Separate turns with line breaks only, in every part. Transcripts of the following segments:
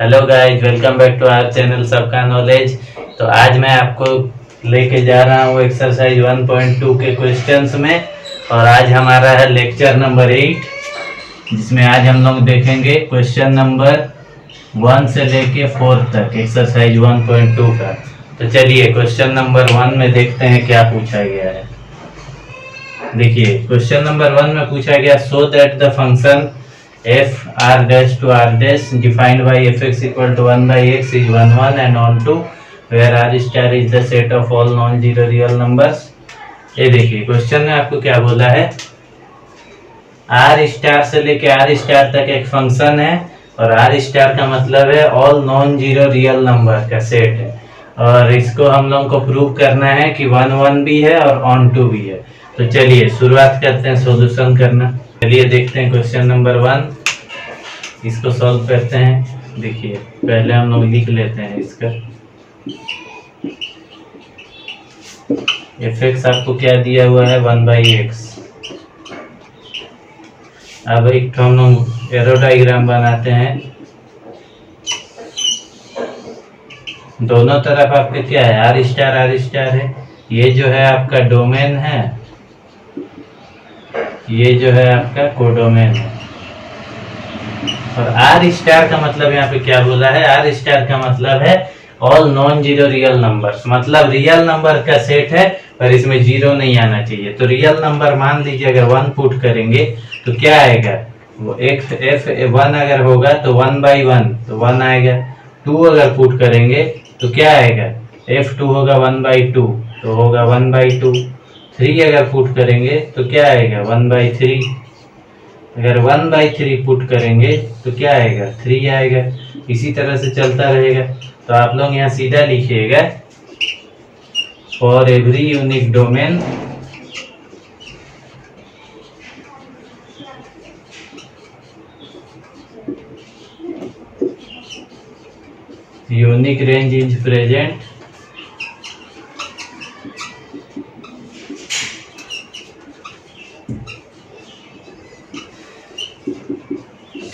Hello guys, welcome back to our channel सबका knowledge. तो आज मैं आपको लेके जा रहा हूँ एक्सरसाइज 1.2 के क्वेश्चंस में। और आज हमारा है लेक्चर नंबर 8, जिसमें आज हम लोग देखेंगे क्वेश्चन नंबर 1 से लेके 4 तक एक्सरसाइज 1.2 का। तो चलिए क्वेश्चन नंबर 1 में देखते हैं क्या पूछा गया है। देखिए क्वेश्चन नंबर 1 में पूछा गया, सो that the function f r dash to r dash defined by fx equal to 1 by x is 1 1 and on to where r star is the set of all non-zero real numbers। ये देखिए question में आपको क्या बोला है, r star से लेके r star तक एक फंक्शन है और r स्टार का मतलब है all non zero real number का सेट है। और इसको हम लोग को प्रूव करना है कि 1 1 भी है और ऑन टू भी है। तो चलिए शुरुआत करते हैं सॉल्यूशन करना। चलिए देखते हैं क्वेश्चन नंबर 1, इसको सॉल्व करते हैं। देखिए पहले हम लोग लिख लेते हैं इसका fx आपको क्या दिया हुआ है 1 by x। अब एक हम लोग एरो डायग्राम बनाते हैं। दोनों तरफ आपके क्या है, आर स्टार है। ये जो है आपका डोमेन है, ये जो है आपका कोडोमेन है। और आर स्टार का मतलब यहाँ पे क्या बोला है, आर स्टार का मतलब है all non zero real numbers, मतलब रियल नंबर का सेट है पर इसमें जीरो नहीं आना चाहिए। तो रियल नंबर मान लीजिए अगर 1 पुट करेंगे तो क्या आएगा, वो एक एफ 1 अगर होगा तो 1 by 1 तो 1 आएगा। 2 अगर पुट करेंगे तो क्या आएगा, f2 होगा 1 by 2 तो होगा 1 by 2। 3 अगर पुट करेंगे तो क्या आएगा 1 by 3। अगर 1 by 3 पुट करेंगे तो क्या आएगा 3 आएगा। इसी तरह से चलता रहेगा। तो आप लोग यहाँ सीधा लिखिएगा, for every unique domain unique range is present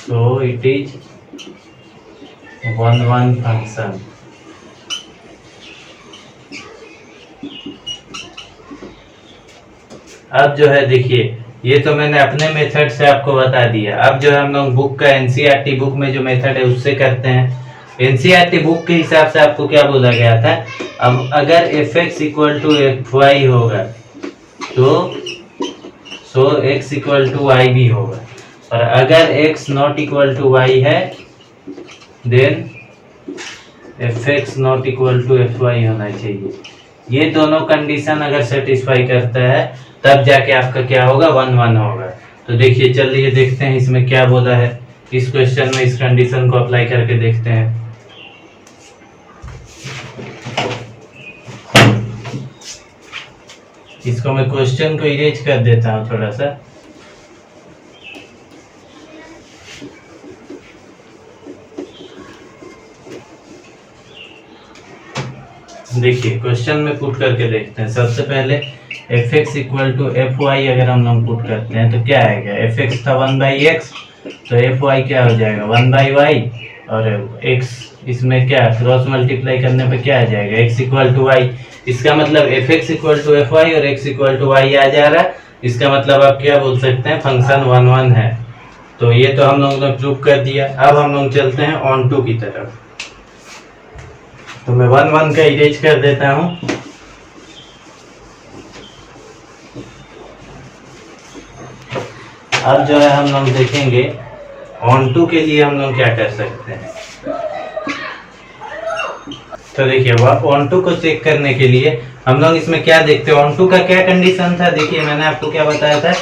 so it is 1 1 function। अब जो है देखिए, ये तो मैंने अपने मेथड से आपको बता दिया। अब जो है हम लोग बुक का एनसीईआरटी बुक में जो मेथड है उससे करते हैं। एनसीईआरटी बुक के हिसाब से आपको क्या बोला गया था, अब अगर fx इक्वल टू fy होगा तो x इक्वल टू y भी होगा। और अगर x not equal to y है then fx not equal to fy होना चाहिए। ये दोनों कंडीशन अगर सेटिस्फाई करता है तब जाके आपका क्या होगा 1 1 होगा। तो देखिए चलिए देखते हैं इसमें क्या बोला है। इस क्वेश्चन में इस कंडीशन को अप्लाई करके देखते हैं। इसको मैं क्वेश्चन को इरेज कर देता हूँ थोड़ा सा। देखिए क्वेश्चन में पुट करके देखते हैं। सबसे पहले fx इक्वल टू fy अगर हम लोग पुट करते हैं तो क्या आएगा, fx था 1 by x तो fy क्या हो जाएगा 1 by y। और x इसमें क्या क्रॉस मल्टीप्लाई करने पे क्या आ जाएगा x इक्वल टू y। इसका मतलब fx इक्वल टू fy और x इक्वल टू y आ जा रहा है। इसका मतलब आप क्या बोल सकते हैं, फंक्शन 1 1 है। तो ये तो हम लोगों ने प्रूव कर दिया। अब हम लोग चलते हैं ऑन टू की तरफ। तो मैं 1 1 का इरेज कर देता हूं। अब जो है हम लोग देखेंगे ऑन टू के लिए हम लोग क्या कर सकते हैं। तो देखिए ऑन टू को चेक करने के लिए हम लोग इसमें क्या देखते हैं, ऑन टू का क्या कंडीशन था। देखिए मैंने आपको क्या बताया था,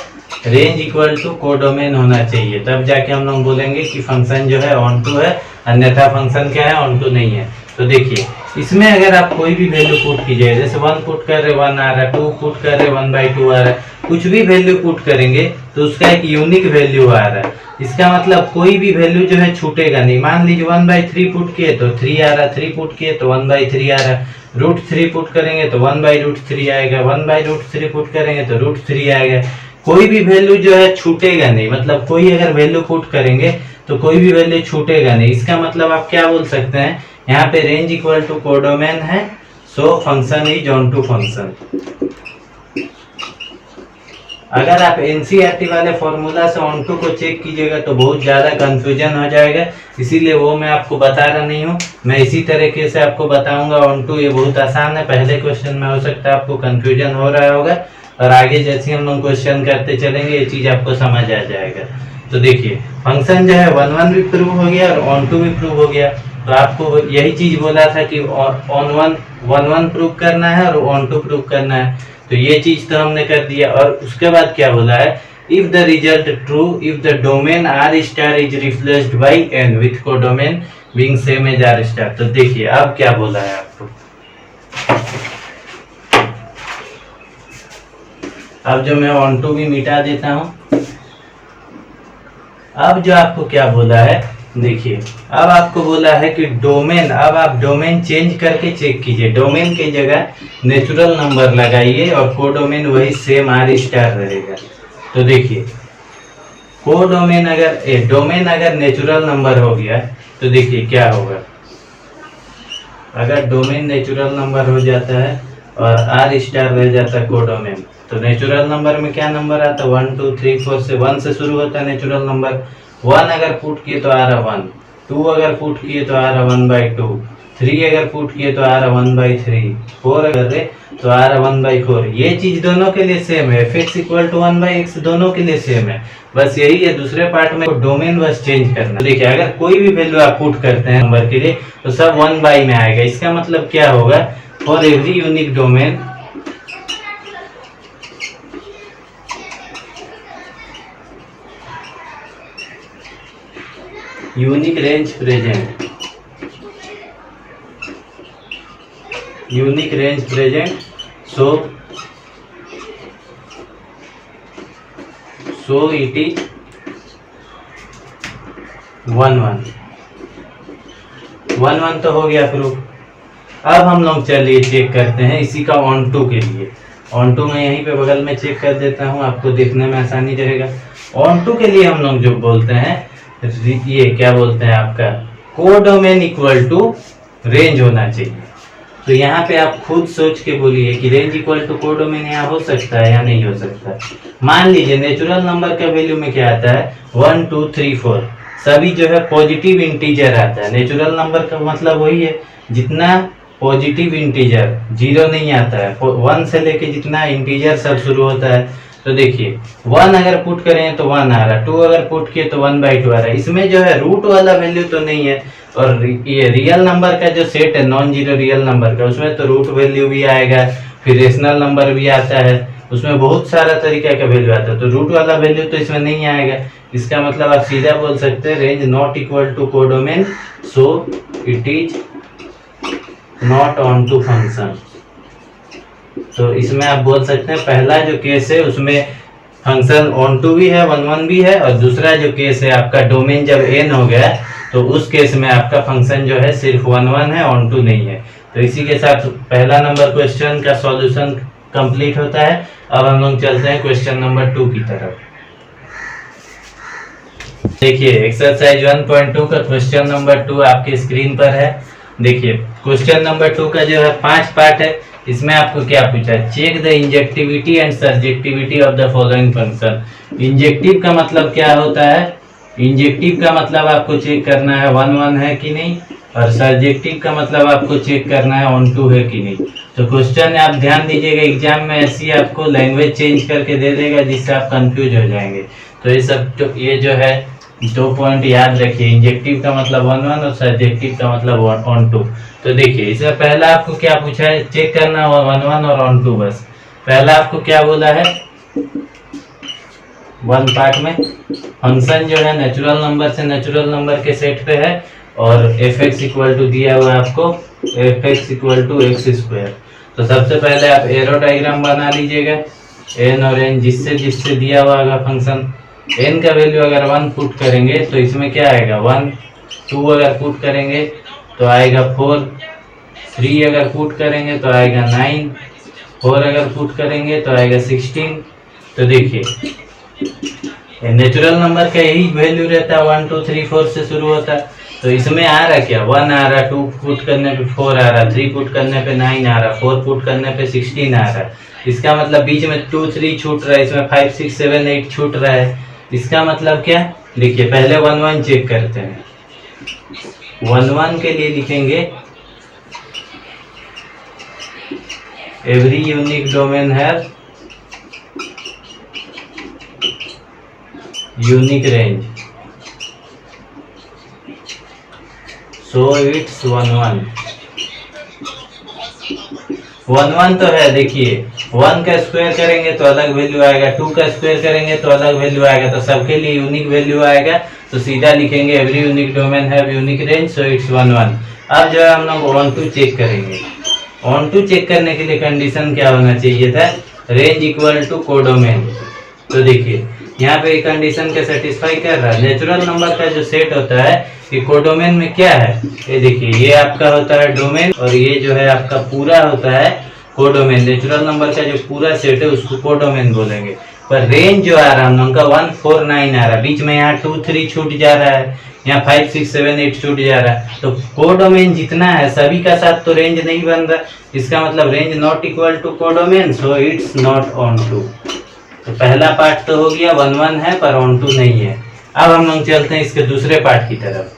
रेंज इक्वल टू कोडोमेन होना चाहिए, तब जाके हम लोग बोलेंगे कि फंक्शन जो है ऑन टू है, अन्यथा फंक्शन क्या है ऑन टू नहीं है। तो देखिए इसमें अगर आप कोई भी वैल्यू पुट कीजिए, जैसे 1 पुट कर रहे 1 आ रहा है, 2 पुट कर रहे 1 by 2 आ रहा है, कुछ भी वैल्यू पुट करेंगे तो उसका एक यूनिक वैल्यू आ रहा है। इसका मतलब कोई भी वैल्यू जो है छूटेगा नहीं। मान लीजिए 1 by 3 पुट किए तो 3 आ रहा है, 3 पुट किए तो 1 by 3 आ रहा है, √3 पुट करेंगे तो 1 by √3 आएगा, 1 by √3 पुट करेंगे तो √3 आएगा। कोई भी वैल्यू जो है छूटेगा नहीं, मतलब कोई अगर वैल्यू पुट करेंगे तो कोई भी वैल्यू छूटेगा नहीं। इसका मतलब आप क्या बोल सकते हैं, यहाँ पे रेंज इक्वल टू कोडोमेन है, so function is onto function. अगर आप एनसीईआरटी वाले फॉर्मूला से ऑन टू को चेक कीजिएगा तो बहुत ज़्यादा कंफ्यूजन हो जाएगा, इसीलिए वो मैं आपको बता रहा नहीं हूँ। मैं इसी तरीके से आपको बताऊंगा ऑन टू। ये बहुत आसान है, पहले क्वेश्चन में हो सकता है आपको कंफ्यूजन हो रहा होगा, और आगे जैसे हम लोग क्वेश्चन करते चलेंगे ये चीज़ आपको समझ आ जाएगा। तो देखिए फंक्शन जो है 1 1 भी प्रूव हो गया और ऑन टू भी प्रूव हो गया। तो आपको यही चीज़ बोला था कि ऑन 1 1 प्रूव करना है और ऑन टू प्रूव करना है। तो ये चीज तो हमने कर दिया। और उसके बाद क्या बोला है, if the result true if the domain R star is replaced by N with codomain being same as R star. तो देखिए अब क्या बोला है आपको, अब जो मैं ऑन टू भी मिटा देता हूं। अब जो आपको क्या बोला है, देखिए अब आपको बोला है कि डोमेन, अब आप डोमेन चेंज करके चेक कीजिए। डोमेन की जगह नेचुरल नंबर लगाइए और कोडोमेन वही सेम आर स्टार रहेगा। तो देखिए कोडोमेन अगर डोमेन अगर नेचुरल नंबर हो गया तो देखिए क्या होगा, अगर डोमेन नेचुरल नंबर हो जाता है और आर स्टार रह जाता है कोडोमेन, तो नेचुरल नंबर में क्या नंबर आता है 1 2 3 4 से 1 से शुरू होता है नेचुरल नंबर। 1 अगर पुट किए तो आ रहा 1, 2 अगर पुट किए तो आ रहा 1/2, 3 अगर पुट किए तो आ रहा 1/3, 4 अगर रहे तो आ रहा 1/4। ये चीज दोनों के लिए सेम है, fx इक्वल टू 1/x दोनों के लिए सेम है, बस यही है दूसरे पार्ट में डोमेन बस चेंज करना। देखिए अगर कोई भी वैल्यू आप पुट करते हैं नंबर के लिए तो सब 1 में आएगा। इसका मतलब क्या होगा, for every unique domain unique range present, unique range present, so it is 1 1 1 1 तो हो गया प्रूफ। अब हम लोग चलिए चेक करते हैं इसी का ऑन टू के लिए। ऑन टू मैं यहीं पे बगल में चेक कर देता हूँ, आपको देखने में आसानी रहेगा। ऑन टू के लिए हम लोग जो बोलते हैं, ये क्या बोलते हैं आपका कोडोमेन इक्वल टू रेंज होना चाहिए। तो यहाँ पे आप खुद सोच के बोलिए कि रेंज इक्वल टू कोडोमेन यहाँ हो सकता है या नहीं हो सकता। मान लीजिए नेचुरल नंबर का वैल्यू में क्या आता है 1 2 3 4, सभी जो है पॉजिटिव इंटीजर आता है। नेचुरल नंबर का मतलब वही है जितना पॉजिटिव इंटीजर, जीरो नहीं आता है, 1 से लेके जितना इंटीजर सब शुरू होता है। तो देखिए 1 अगर पुट करें तो 1 आ रहा, 2 अगर पुट किए तो 1/2 आ रहा है। इसमें जो है रूट वाला वैल्यू तो नहीं है, और ये रियल नंबर का जो सेट है नॉन जीरो रियल नंबर का, उसमें तो रूट वैल्यू भी आएगा, फिर रेशनल नंबर भी आता है, उसमें बहुत सारा तरीका का वैल्यू आता है। तो रूट वाला वैल्यू तो इसमें नहीं आएगा। इसका मतलब आप सीधा बोल सकते हैं range not equal to codomain, so it is not onto function. तो इसमें आप बोल सकते हैं पहला जो केस है उसमें फंक्शन ऑन टू भी है 1 1 भी है, और दूसरा जो केस है आपका डोमेन जब n हो गया तो उस केस में आपका फंक्शन जो है सिर्फ 1 1 है, ऑन टू नहीं है। तो इसी के साथ पहला नंबर क्वेश्चन का सॉल्यूशन कंप्लीट होता है। अब हम लोग चलते हैं क्वेश्चन नंबर 2 की तरफ। देखिए एक्सरसाइज 1.2 का क्वेश्चन नंबर 2 आपके स्क्रीन पर है। देखिए क्वेश्चन नंबर 2 का जो है 5 पार्ट है। इसमें आपको क्या पूछा है, check the injectivity and surjectivity of the following function. Injective का मतलब क्या होता है, इंजेक्टिव का मतलब आपको चेक करना है 1 1 है कि नहीं, और सर्जेक्टिव का मतलब आपको चेक करना है ऑन टू है कि नहीं। तो क्वेश्चन आप ध्यान दीजिएगा, एग्जाम में ऐसी आपको लैंग्वेज चेंज करके दे देगा जिससे आप कंफ्यूज हो जाएंगे। तो ये सब ये जो है 2 पॉइंट याद रखिए, इंजेक्टिव का मतलब 1 1 और सर्जेक्टिव का मतलब ऑन टू। तो देखिए इससे पहला आपको क्या पूछा है, चेक करना 1 1 और ऑन टू। बस पहला आपको क्या बोला है, 1 पार्ट में फंक्शन जो है नेचुरल नंबर से नेचुरल नंबर के सेट पे है, और fx इक्वल टू दिया हुआ है आपको fx equal to x square. तो सबसे पहले आप एरो डायग्राम बना लीजिएगा, n और n जिससे जिससे दिया हुआ होगा फंक्शन। n का वैल्यू अगर 1 पुट करेंगे तो इसमें क्या आएगा 1, 2 अगर पुट करेंगे तो आएगा 4, 3 अगर पुट करेंगे तो आएगा 9, 4 अगर पुट करेंगे तो आएगा 16। तो देखिए नेचुरल नंबर का यही वैल्यू रहता है, 1 2 3 4 से शुरू होता है। तो इसमें आ रहा क्या, 1 आ रहा, 2 पुट करने पे 4 आ रहा, 3 पुट करने पे 9 आ रहा, 4 पुट करने पे 16 आ रहा। इसका मतलब बीच में 2 3 छूट रहा है, इसमें 5 6 7 8 छूट रहा है। इसका मतलब क्या, देखिए पहले 1 1 चेक करते हैं। 1 1 के लिए लिखेंगे every unique domain have unique range, so it's 1 1 1 1 तो है। देखिए 1 का स्क्वायर करेंगे तो अलग वैल्यू आएगा, 2 का स्क्वायर करेंगे तो अलग वैल्यू आएगा, तो सबके लिए यूनिक वैल्यू आएगा। तो सीधा लिखेंगे every unique domain have unique range, so it's 1 1। अब जो है हम लोग ऑन टू चेक करेंगे। ऑन टू चेक करने के लिए कंडीशन क्या होना चाहिए था, रेंज इक्वल टू कोडोमेन। तो देखिए यहाँ पे कंडीशन के सेटिस्फाई कर रहा है। नेचुरल नंबर का जो सेट होता है कि कोडोमेन में क्या है, ये देखिए ये आपका होता है डोमेन और ये जो है आपका पूरा होता है कोडोमेन। नेचुरल नंबर का जो पूरा सेट है उसको कोडोमेन बोलेंगे। पर रेंज जो आ रहा है हम लोग का 1 4 9 आ रहा है, बीच में यहाँ 2 3 छूट जा रहा है, यहाँ 5 6 7 8 छूट जा रहा है। तो कोडोमेन जितना है सभी का साथ तो रेंज नहीं बन रहा, इसका मतलब range not equal to codomain, so it's not onto. तो पहला पार्ट तो हो गया 1 1 है पर ऑन टू नहीं है। अब हम लोग चलते हैं इसके दूसरे पार्ट की तरफ।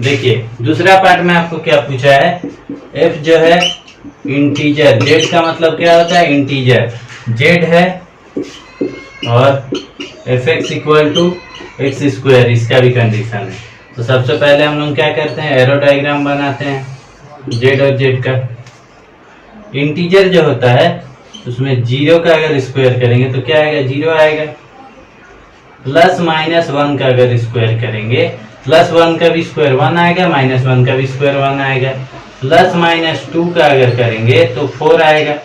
देखिए दूसरा पार्ट में आपको क्या पूछा है, f जो है इंटीजर, z का मतलब क्या होता है इंटीजर, z है और fx equal to x square, इसका भी कंडीशन है। तो सबसे पहले हम लोग क्या करते हैं, एरो डायग्राम बनाते हैं z और z का। इंटीजर जो होता है उसमें 0 का अगर स्क्वायर करेंगे तो क्या आएगा, 0 आएगा। प्लस माइनस 1 का अगर स्क्वायर करेंगे, प्लस 1 का भी स्क्वायर 1 आएगा, माइनस 1 का भी स्क्वायर 1 आएगा। प्लस माइनस 2 का अगर करेंगे तो 4 आएगा।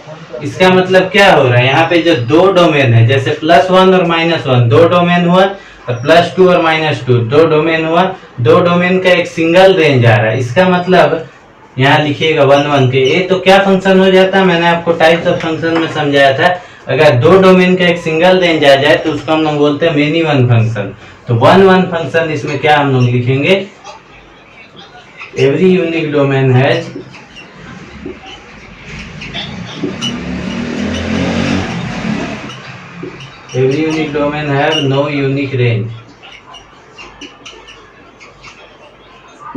इसका मतलब क्या हो रहा है, यहाँ पे जो दो डोमेन है, जैसे प्लस 1 और माइनस 1 दो डोमेन हुआ, और प्लस 2 और माइनस 2 दो डोमेन हुआ, दो डोमेन का एक सिंगल रेंज आ रहा है। इसका मतलब यहाँ लिखिएगा 1 1 के, ये तो क्या फंक्शन हो जाता है, मैंने आपको टाइप्स ऑफ फंक्शन में समझाया था। अगर दो डोमेन का एक सिंगल रेंज आ जाए तो उसको हम लोग बोलते हैं मेनी वन फंक्शन। तो 1 1 फंक्शन इसमें क्या हम लोग लिखेंगे, every unique domain has every unique domain have no unique range.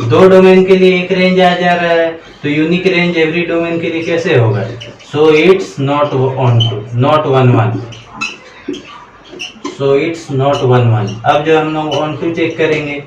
दो डोमेन के लिए एक रेंज आ जा रहा है, तो यूनिक रेंज एवरी डोमेन के लिए कैसे होगा, so it's not onto, not 1 1, so it's not 1 1। अब जो हम लोग ऑन टू चेक करेंगे,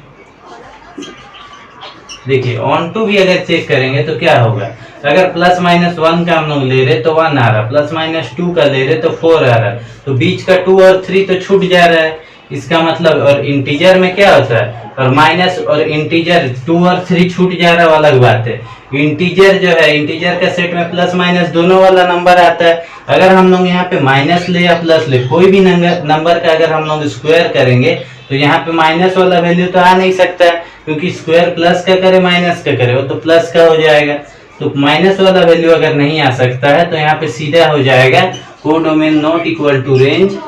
देखिए ऑन टू भी अगर चेक करेंगे तो क्या होगा, अगर प्लस माइनस 1 का हम लोग ले रहे तो 1 आ रहा, प्लस माइनस 2 का ले रहे तो 4 आ रहा, तो बीच का 2 और 3 तो छूट जा रहा है। इसका मतलब, और इंटीजर में क्या होता है, और माइनस और इंटीजर 2 और 3 छूट जा रहा अलग बात है। इंटीजर जो है, इंटीजर का सेट में प्लस माइनस दोनों वाला नंबर आता है। अगर हम लोग यहाँ पे माइनस ले या प्लस ले, कोई भी नंबर का अगर हम लोग स्क्वायर करेंगे तो यहाँ पे माइनस वाला वैल्यू तो आ नहीं सकता है, क्योंकि स्क्वायर प्लस का करे माइनस का करे वो तो प्लस का हो जाएगा। तो माइनस वाला वैल्यू अगर नहीं आ सकता है तो यहाँ पे सीधा हो जाएगा codomain not equal to range,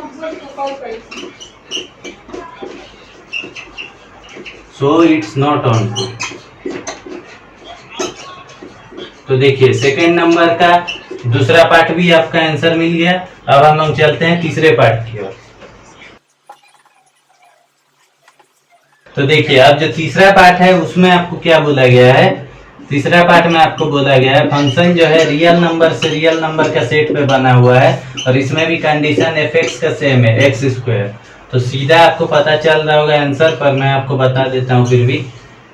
so it's not onto. तो देखिए सेकेंड नंबर का दूसरा पार्ट भी आपका आंसर मिल गया। अब हम लोग चलते हैं तीसरे पार्ट की ओर। तो देखिए अब जो तीसरा पार्ट है उसमें आपको क्या बोला गया है, तीसरा पार्ट में आपको बोला गया है फंक्शन जो है रियल नंबर से रियल नंबर का सेट पे बना हुआ है, और इसमें भी कंडीशन fx का सेम है, एक्स स्क्वायर। तो सीधा आपको पता चल रहा होगा आंसर, पर मैं आपको बता देता हूँ फिर भी।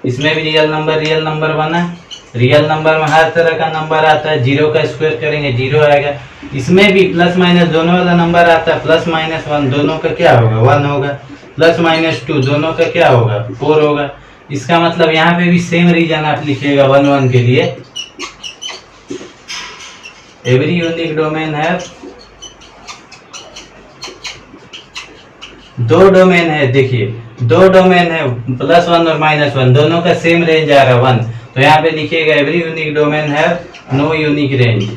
इसमें भी रियल नंबर बना, रियल नंबर में हर तरह का नंबर आता है, 0 का स्क्वायर करेंगे 0 आएगा। इसमें भी प्लस माइनस दोनों वाला नंबर आता है, प्लस माइनस 1 दोनों का क्या होगा 1 होगा, प्लस माइनस 2 दोनों का क्या होगा 4 होगा। इसका मतलब यहाँ पे भी सेम रीजन आप लिखिएगा 1 1 के लिए, एवरी यूनिक डोमेन है, दो डोमेन है, देखिए दो डोमेन है, प्लस 1 और माइनस 1 दोनों का सेम रेंज आ रहा है 1, तो यहाँ पे लिखिएगा एवरी यूनिक डोमेन है no unique range,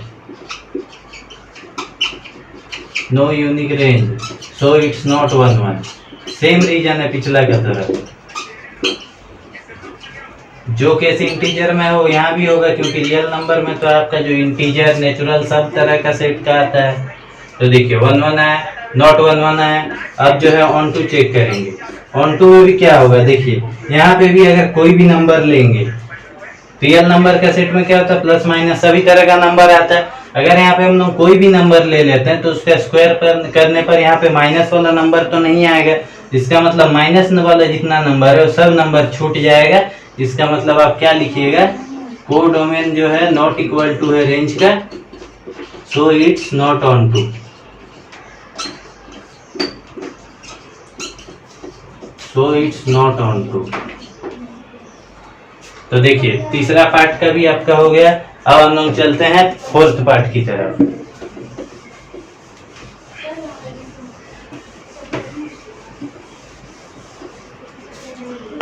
no unique range, so it's not 1 1। Same reason है पिछला का तरह, जो केस इंटीजर में हो यहाँ भी होगा, क्योंकि रियल नंबर में तो आपका जो इंटीजर नेचुरल सब तरह का सेट का आता है। तो देखिए 1 1 है, नॉट 1 1 है। अब जो है ऑन टू चेक करेंगे, ऑन टू में भी क्या होगा, देखिए यहाँ पे भी अगर कोई भी नंबर लेंगे, रियल नंबर का सेट में क्या होता है प्लस माइनस सभी तरह का नंबर आता है। अगर यहाँ पे हम लोग कोई भी नंबर ले लेते हैं तो उसका स्क्वायर करने पर यहाँ पे माइनस वाला नंबर तो नहीं आएगा, इसका मतलब माइनस वाला जितना नंबर है वो सब नंबर छूट जाएगा। इसका मतलब आप क्या लिखिएगा, कोडोमेन जो है नॉट इक्वल टू है रेंज का, so it's not onto, so it's not onto. तो देखिए तीसरा पार्ट का भी आपका हो गया। अब हम लोग चलते हैं फोर्थ पार्ट की तरफ।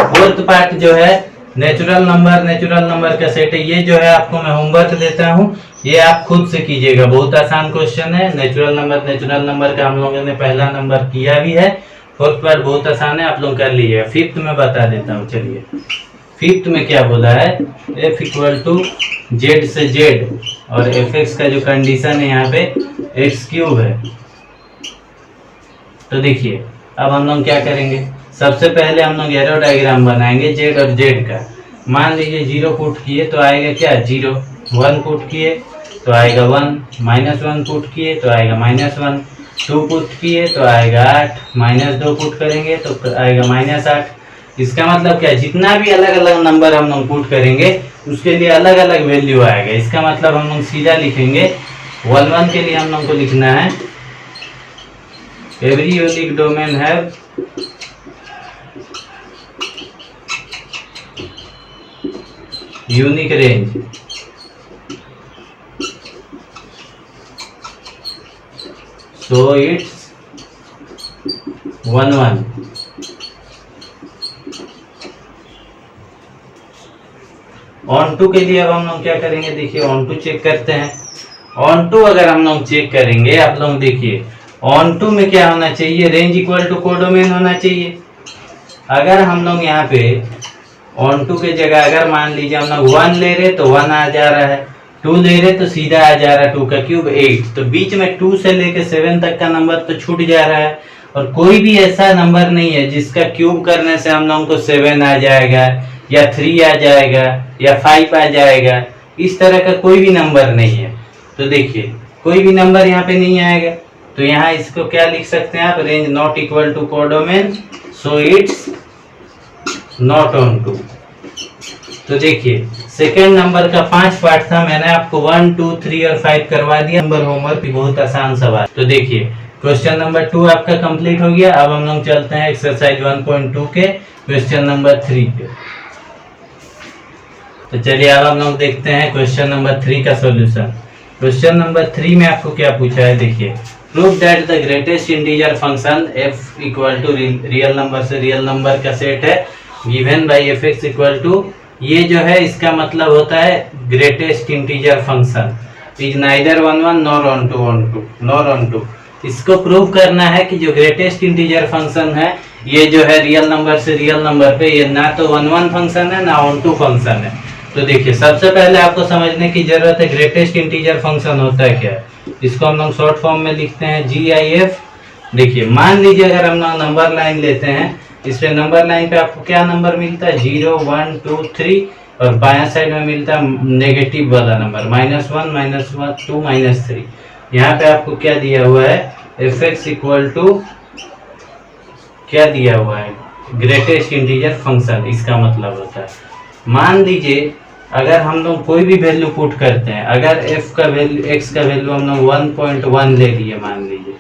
फोर्थ पार्ट जो है नेचुरल नंबर का सेट है। ये जो है आपको मैं होमवर्क देता हूँ, ये आप खुद से कीजिएगा, बहुत आसान क्वेश्चन है। नेचुरल नंबर का हम लोगों ने पहला नंबर किया भी है। फोर्थ पार्ट बहुत आसान है, आप लोग कर लीजिएगा। फिफ्थ में बता देता हूँ, चलिए फिफ्थ में क्या बोला है, f इक्वल टू जेड से जेड, और एफ एक्स का जो कंडीशन है यहाँ पे एक्स क्यूब है। तो देखिए अब हम लोग क्या करेंगे, सबसे पहले हम लोग एरो डायग्राम बनाएंगे जेड और जेड का। मान लीजिए 0 पुट किए तो आएगा क्या 0, 1 पुट किए तो आएगा 1, -1 पुट किए तो आएगा -1, 2 पुट किए तो आएगा 8, -2 पुट करेंगे तो आएगा -8। इसका मतलब क्या, जितना भी अलग अलग नंबर हम लोग पुट करेंगे उसके लिए अलग अलग वैल्यू आएगा। इसका मतलब हम लोग सीधा लिखेंगे 1 1 के लिए हम लोग को लिखना है every unique domain have unique range, so it's 1 1। Onto के लिए अब हम लोग क्या करेंगे, देखिए ऑन टू चेक करते हैं। ऑन टू अगर हम लोग चेक करेंगे, आप लोग देखिए ऑन टू में क्या होना चाहिए, रेंज इक्वल टू कोडोमेन होना चाहिए। अगर हम लोग यहाँ पे ऑन टू के जगह अगर मान लीजिए हम लोग 1 ले रहे तो 1 आ जा रहा है, 2 ले रहे तो सीधा आ जा रहा है 2 का क्यूब 8, तो बीच में 2 से लेके 7 तक का नंबर तो छूट जा रहा है। और कोई भी ऐसा नंबर नहीं है जिसका क्यूब करने से हम लोगों को 7 आ जाएगा या 3 आ जाएगा या 5 आ जाएगा, इस तरह का कोई भी नंबर नहीं है। तो देखिए कोई भी नंबर यहाँ पे नहीं आएगा, तो यहाँ इसको क्या लिख सकते हैं आप, range not equal to codomain, so it's not onto. तो देखिए सेकेंड नंबर का 5 पार्ट था, मैंने आपको 1 2 3 और 5 करवा दिया। नंबर होमवर्क भी बहुत आसान सवाल। तो देखिए क्वेश्चन नंबर 2 आपका कंप्लीट हो गया। अब हम लोग चलते हैं एक्सरसाइज 1.2 के क्वेश्चन नंबर 3 पे। तो चलिए अब हम लोग देखते हैं क्वेश्चन नंबर 3 का सॉल्यूशन। क्वेश्चन नंबर 3 में आपको क्या पूछा है, देखिए prove that the greatest integer function f equal to real number से रियल नंबर का सेट है given by f x equal to, ये जो है इसका मतलब होता है greatest integer function is neither 1 1 nor onto. इसको प्रूव करना है कि जो ग्रेटेस्ट इंटीजर फंक्शन है ये जो है रियल नंबर से रियल नंबर पे ये ना तो 1 1 फंक्शन है ना ऑन टू फंक्शन है। तो देखिए सबसे पहले आपको समझने की जरूरत है ग्रेटेस्ट इंटीजर फंक्शन होता है क्या। इसको हम लोग शॉर्ट फॉर्म में लिखते हैं GIF। देखिए मान लीजिए अगर हम लोग नंबर लाइन लेते हैं, इस पे नंबर लाइन पे आपको क्या नंबर मिलता है 0 1 2 3, और बायां साइड में मिलता है नेगेटिव वाला नंबर -1 -2 -3। यहाँ पे आपको क्या दिया हुआ है एफ एक्स इक्वल टू क्या दिया हुआ है ग्रेटेस्ट इंटीजर फंक्शन, इसका मतलब होता है। मान लीजिए अगर हम लोग कोई भी वैल्यू पुट करते हैं, अगर f का वैल्यू x का वैल्यू हम लोग 1.1 ले लिए मान लीजिए,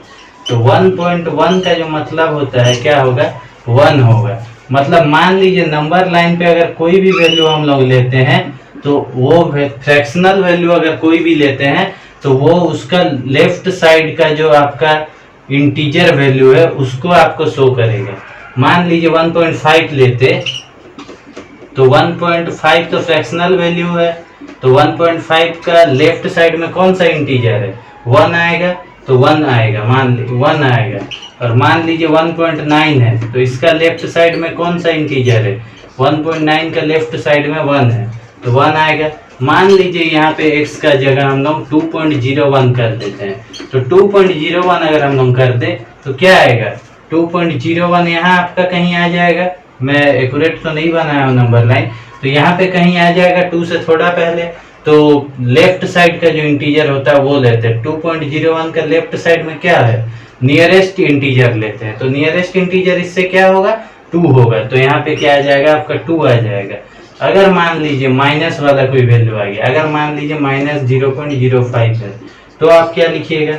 तो 1.1 का जो मतलब होता है क्या होगा 1 होगा। मतलब मान लीजिए नंबर लाइन पे अगर कोई भी वैल्यू हम लोग लेते हैं तो वो फ्रैक्शनल वैल्यू अगर कोई भी लेते हैं तो वो उसका लेफ्ट साइड का जो आपका इंटीजर वैल्यू है उसको आपको शो करेगा। मान लीजिए 1.5 लेते तो 1.5 तो फ्रैक्शनल वैल्यू है, तो 1.5 का लेफ्ट साइड में कौन सा इंटीजर है, 1 आएगा, तो 1 आएगा, मान ली 1 आएगा। और मान लीजिए 1.9 है, तो इसका लेफ्ट साइड में कौन सा इंटीजर है, 1.9 का लेफ्ट साइड में 1 है, तो 1 आएगा। मान लीजिए यहाँ पे x का जगह हम लोग 2.01 कर देते हैं, तो 2.01 अगर हम लोग कर दे तो क्या आएगा, 2.01 यहाँ आपका कहीं आ जाएगा, मैं एक्यूरेट तो नहीं बनाया हूँ नंबर लाइन, तो यहाँ पे कहीं आ जाएगा 2 से थोड़ा पहले। तो लेफ्ट साइड का जो इंटीजर होता है वो लेते हैं, 2.01 का लेफ्ट साइड में क्या है, नियरेस्ट इंटीजर लेते हैं, तो नियरेस्ट इंटीजर इससे क्या होगा, 2 होगा, तो यहाँ पे क्या आ जाएगा आपका 2 आ जाएगा। अगर मान लीजिए माइनस वाला कोई वैल्यू आ गया, अगर मान लीजिए -0.05 है, तो आप क्या लिखिएगा,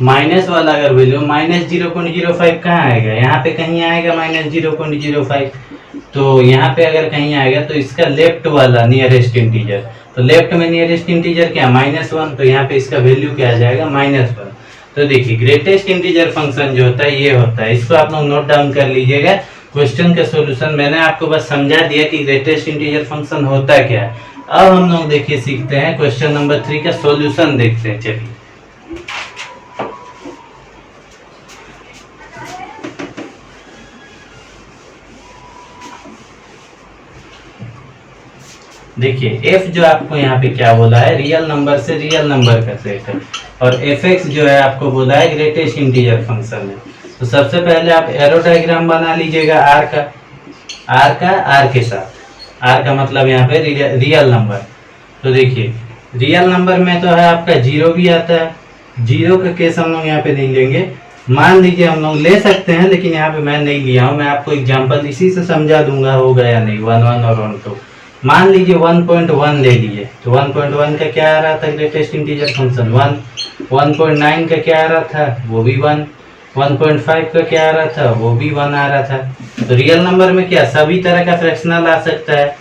माइनस वाला अगर वैल्यू -0.05 कहाँ आएगा, यहाँ पे कहीं आएगा -0.05, तो यहाँ पे अगर कहीं आएगा तो इसका लेफ्ट वाला नियरेस्ट इंटीजर, तो लेफ्ट में नियरेस्ट इंटीजर क्या, -1, तो यहाँ पे इसका वैल्यू क्या आ जाएगा, -1। तो देखिए ग्रेटेस्ट इंटीजर फंक्शन जो होता है ये होता है, इसको आप लोग नोट डाउन कर लीजिएगा। क्वेश्चन का सॉल्यूशन मैंने आपको बस समझा दिया कि ग्रेटेस्ट इंटीजर फंक्शन होता क्या है। अब हम लोग देखिए सीखते हैं क्वेश्चन नंबर 3 का सॉल्यूशन देखते हैं। चलिए देखिए f जो आपको यहाँ पे क्या बोला है, रियल नंबर से रियल नंबर का सेट है, और fx जो है आपको बोला है ग्रेटेस्ट इंटीजर फंक्शन है। तो सबसे पहले आप एरो डायग्राम बना लीजिएगा r का r के साथ, r का मतलब यहाँ पे रियल नंबर। तो देखिए रियल नंबर में तो है आपका 0 भी आता है, 0 का केस हम लोग यहाँ पे नहीं लेंगे, मान लीजिए हम लोग ले सकते हैं, लेकिन यहाँ पे मैं नहीं लिया हूँ, मैं आपको एग्जांपल इसी से समझा दूंगा होगा या नहीं। 1 1 और 1 2 मान लीजिए 1.1 ले लिए, तो 1.1 का क्या आ रहा था ग्रेटेस्ट इंटीजर फंक्शन 1, 1.9 का क्या आ रहा था वो भी 1, 1.5 का क्या आ रहा था वो भी 1 आ रहा था। तो रियल नंबर में क्या सभी तरह का फ्रैक्शनल आ सकता है,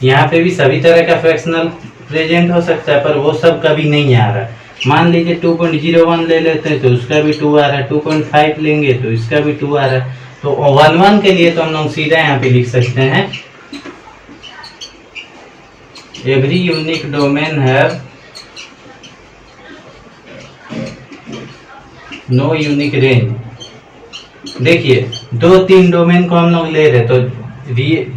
यहाँ पे भी सभी तरह का फ्रैक्शनल प्रेजेंट हो सकता है, पर वो सब कभी नहीं आ रहा। मान लीजिए 2.01 ले लेते हैं तो उसका भी 2 आ रहा है, 2.5 लेंगे तो इसका भी 2 आ रहा है। तो 1 1 के लिए तो हम लोग सीधा यहाँ पे लिख सकते हैं every unique domain have no unique range। देखिए 2-3 डोमेन को हम लोग ले रहे, तो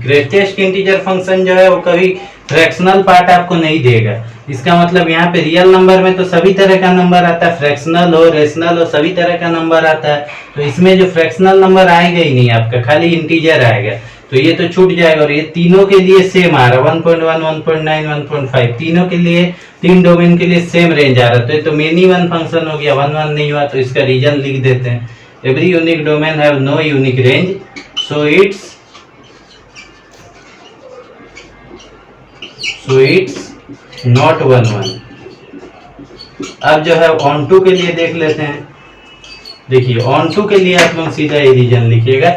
ग्रेटेस्ट इंटीजर फंक्शन जो है वो कभी फ्रैक्शनल पार्ट आपको नहीं देगा। इसका मतलब यहाँ पे रियल नंबर में तो सभी तरह का नंबर आता है, फ्रैक्शनल हो रेशनल हो सभी तरह का नंबर आता है, तो इसमें जो फ्रैक्शनल नंबर आएगा ही नहीं आपका, खाली इंटीजर आएगा, तो ये तो छूट जाएगा। और ये तीनों के लिए सेम आ रहा है, 1.1 1.9 1.5 तीनों के लिए, 3 डोमेन के लिए सेम रेंज आ रहा है, तो ये तो मेनी वन फंक्शन हो गया, 1 1 नहीं हुआ, तो इसका रीजन लिख देते हैं every unique domain have no unique range, so it's not 1 1। अब जो है ऑन टू के लिए देख लेते हैं। देखिए ऑन टू के लिए आप लोग सीधा ये रीजन लिखिएगा,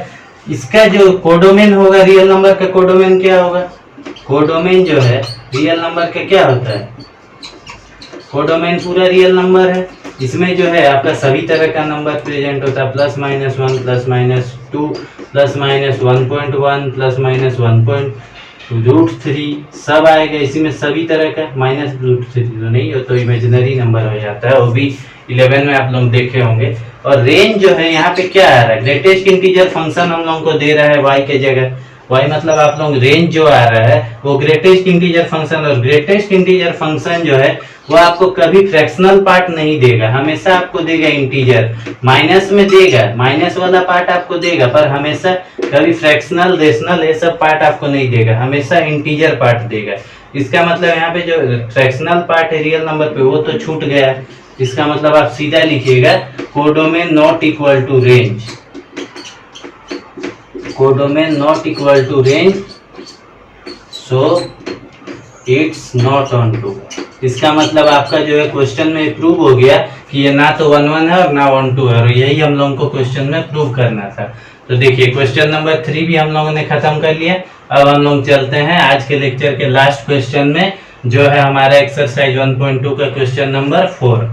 इसका जो कोडोमेन होगा रियल नंबर का कोडोमेन क्या होगा, कोडोमेन जो है रियल नंबर का क्या होता है, कोडोमेन पूरा रियल नंबर है, इसमें जो है आपका सभी तरह का नंबर प्रेजेंट होता है, +-1 +-2 +-1.1 +-1.√3 सब आएगा, इसी में सभी तरह का, -√3 तो नहीं हो तो इमेजिनरी नंबर हो जाता है, वो भी 11 में आप लोग देखे होंगे। और रेंज जो है यहाँ पे क्या आ रहा है, ग्रेटेस्ट इंटीजर फंक्शन हम लोगों को दे रहा है y के जगह, y मतलब आप लोग रेंज जो आ रहा है वो ग्रेटेस्ट इंटीजर फंक्शन, और ग्रेटेस्ट इंटीजर फंक्शन जो है वो आपको कभी फ्रैक्शनल पार्ट नहीं देगा, हमेशा आपको देगा इंटीजर, माइनस में देगा, माइनस वाला पार्ट आपको देगा, पर हमेशा कभी फ्रैक्शनल रेशनल ये सब पार्ट आपको नहीं देगा, हमेशा इंटीजर पार्ट देगा। इसका मतलब यहाँ पे जो फ्रैक्शनल पार्ट है रियल नंबर पे वो तो छूट गया है, इसका मतलब आप सीधा लिखिएगा codomain not equal to range, codomain not equal to range, so it's not onto. इसका मतलब आपका जो है क्वेश्चन में प्रूव हो गया कि ये ना तो 1 1 है और ना 1 2 है, और यही हम लोगों को क्वेश्चन में प्रूव करना था। तो देखिए क्वेश्चन नंबर 3 भी हम लोगों ने खत्म कर लिया। अब हम लोग चलते हैं आज के लेक्चर के लास्ट क्वेश्चन में, जो है हमारा एक्सरसाइज 1.2 का क्वेश्चन नंबर 4।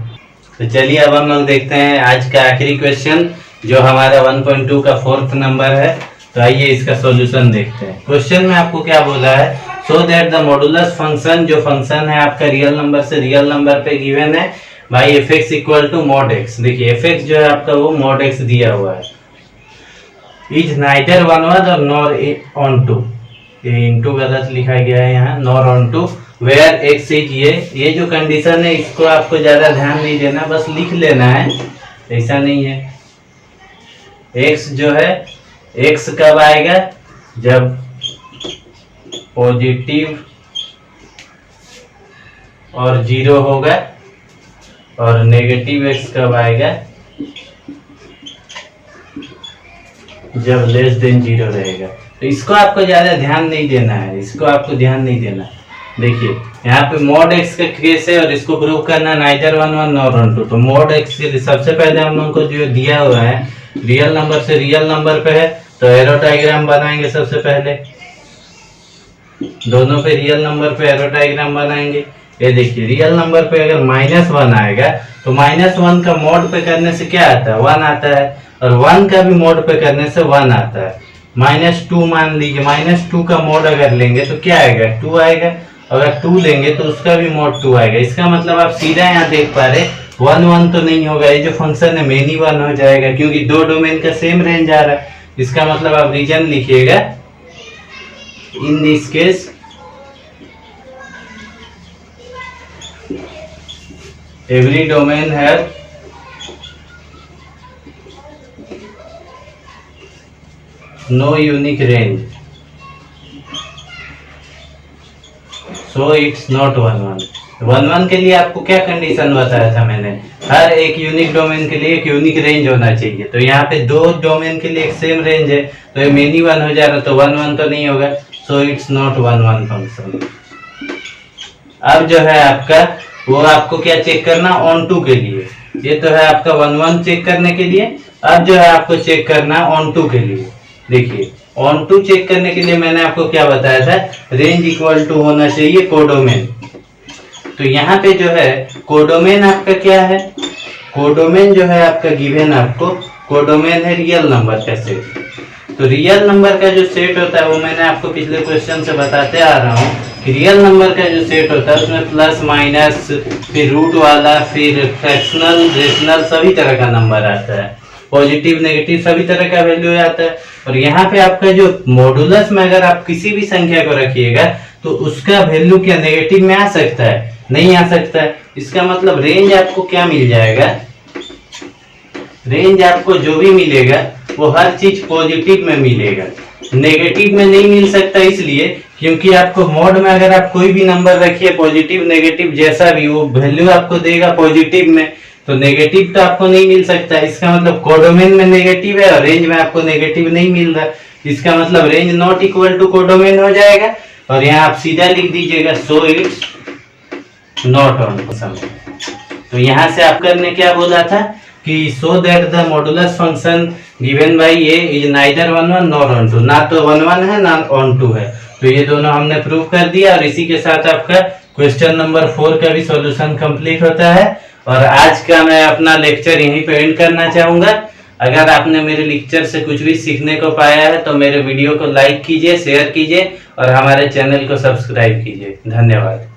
तो चलिए अब हम लोग देखते हैं आज का आखिरी क्वेश्चन, जो हमारा 1.2 का 4th नंबर है। तो आइए इसका सॉल्यूशन देखते हैं। क्वेश्चन में आपको क्या बोला है, so that the modulus function, जो फंक्शन है आपका रियल नंबर से रियल नंबर पे गिवन है by f x equal to mod x. देखिए एफ एक्स जो है आपका वो मॉड एक्स दिया हुआ है, इज नाइदर वन और नॉर ऑन टू, ये इनटू गलत लिखा गया है यहाँ, nor onto where x is, ये जो कंडीशन है इसको आपको ज्यादा ध्यान नहीं देना, बस लिख लेना है, ऐसा नहीं है। एक्स जो है, एक्स कब आएगा, जब पॉजिटिव और जीरो होगा, और नेगेटिव एक्स कब आएगा, जब लेस देन जीरो रहेगा। तो इसको आपको ज्यादा ध्यान नहीं देना है, इसको आपको ध्यान नहीं देना है। देखिए यहाँ पे मॉड एक्स का केस है और इसको प्रूव करना neither one one nor onto. तो मॉड एक्स के लिए सबसे पहले हम लोगों को जो दिया हुआ है रियल नंबर से रियल नंबर पे है, तो एरो डायग्राम बनाएंगे सबसे पहले, दोनों पे रियल नंबर पे एरो डायग्राम बनाएंगे। ये देखिए रियल नंबर पे अगर -1 आएगा तो -1 का मोड पे करने से क्या आता है, 1 आता है, और 1 का भी मोड पे करने से 1 आता है। -2 मान लीजिए, -2 का मोड अगर लेंगे तो क्या आएगा, 2 आएगा, अगर 2 लेंगे तो उसका भी मोड 2 आएगा। इसका मतलब आप सीधा यहाँ देख पा रहे 1 1 तो नहीं होगा, ये जो फंक्शन है मेनी 1 हो जाएगा, क्योंकि दो डोमेन का सेम रेंज आ रहा है। इसका मतलब आप रीजन लिखिएगा, in this case every domain has no unique range, so it's not 1 1। 1 1 के लिए आपको क्या कंडीशन बताया था मैंने, हर एक यूनिक डोमेन के लिए एक यूनिक रेंज होना चाहिए। तो यहाँ पे दो डोमेन के लिए एक सेम रेंज है, तो ये मेनी 1 हो जा रहा, तो 1 1 तो नहीं होगा, सो इट्स नॉट 1 1 फंक्शन। अब जो है आपका वो आपको क्या चेक करना, ऑन टू के लिए, ये तो है आपका 1 1 चेक करने के लिए। अब जो है आपको चेक करना ऑन टू के लिए। देखिए ऑन टू चेक करने के लिए मैंने आपको क्या बताया था, रेंज इक्वल टू होना चाहिए कोडोमेन। तो यहाँ पे जो है कोडोमेन आपका क्या है, कोडोमेन जो है आपका गिवन, आपको कोडोमेन है रियल नंबर का सेट। तो रियल नंबर का जो सेट होता है वो मैंने आपको पिछले क्वेश्चन से बताते आ रहा हूँ कि रियल नंबर का जो सेट होता है उसमें प्लस माइनस, फिर रूट वाला, फिर फ्रैक्शनल, रेशनल, सभी तरह का नंबर आता है, पॉजिटिव नेगेटिव सभी तरह का वैल्यू आता है। और यहाँ पे आपका जो मॉडुलस में अगर आप किसी भी संख्या को रखिएगा तो उसका वैल्यू क्या नेगेटिव में आ सकता है, नहीं आ सकता है। इसका मतलब रेंज आपको क्या मिल जाएगा, रेंज आपको जो भी मिलेगा वो हर चीज पॉजिटिव में मिलेगा, नेगेटिव में नहीं मिल सकता, इसलिए क्योंकि आपको मोड में अगर आप कोई भी नंबर रखिए पॉजिटिव नेगेटिव जैसा भी, वो वैल्यू आपको देगा पॉजिटिव में, तो नेगेटिव तो आपको नहीं मिल सकता। इसका मतलब कोडोमेन में नेगेटिव है और रेंज में आपको नेगेटिव नहीं मिल रहा, इसका मतलब range not equal to codomain हो जाएगा। और यहाँ आप सीधा लिख दीजिएगा, so it's not onto function. तो यहाँ से आप करने क्या बोला था कि so that the modulus function given by a is neither 1 1 nor onto, ना तो 1 1 है ना ऑन टू है। तो ये दोनों हमने प्रूव कर दिया और इसी के साथ आपका क्वेश्चन नंबर 4 का भी सॉल्यूशन कंप्लीट होता है। और आज का मैं अपना लेक्चर यहीं पे एंड करना चाहूंगा। अगर आपने मेरे लेक्चर से कुछ भी सीखने को पाया है तो मेरे वीडियो को लाइक कीजिए, शेयर कीजिए और हमारे चैनल को सब्सक्राइब कीजिए। धन्यवाद।